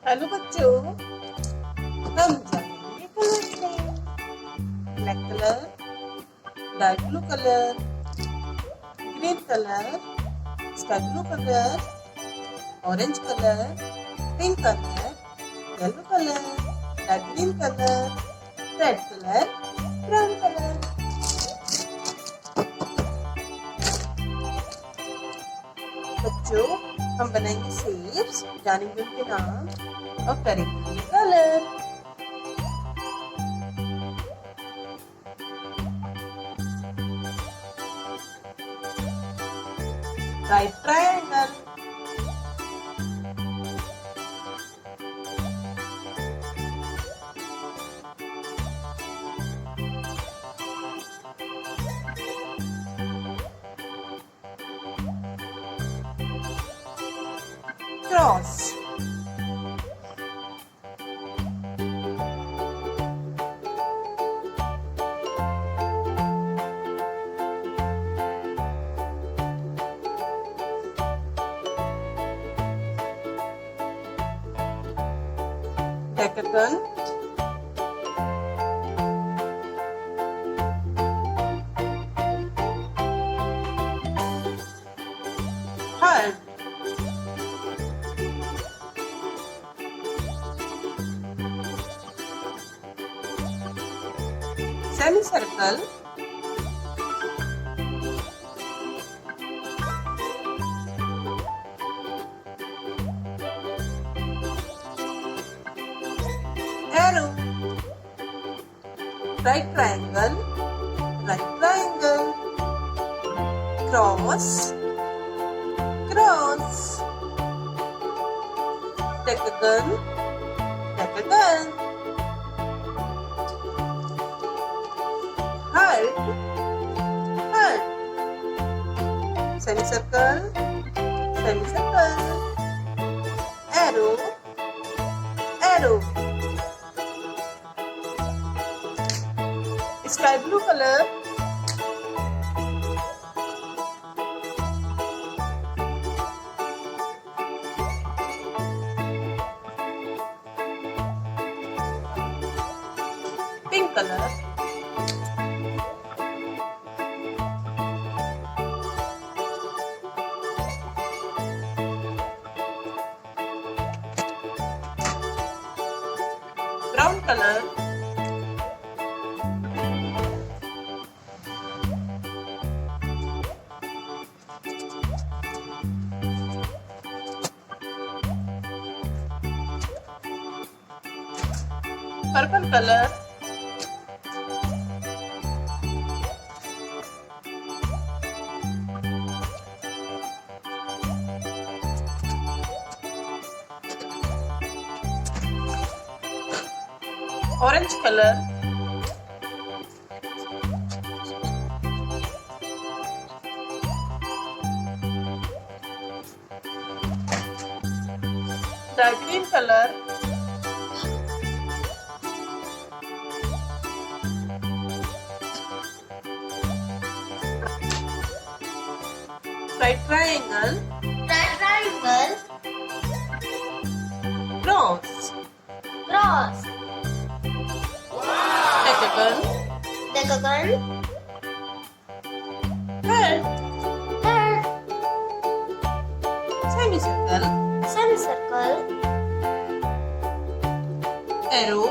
Hello बच्चों, हम जानेंगे कलर में। Black colour, dark blue colour, green colour, sky blue colour, orange colour, pink colour, yellow colour, dark green colour, red colour, brown colour. बच्चों, हम बनाएंगे shapes, जानेंगे उनके नाम और करेंगे colour. Right triangle, cross, decagon, heart, semicircle, arrow, right triangle, cross, cross, decagon, heart, semicircle, arrow, sky blue colour, pink colour, brown colour, purple colour, orange colour, dark green colour, right triangle, cross, decagon, heart, semicircle, arrow,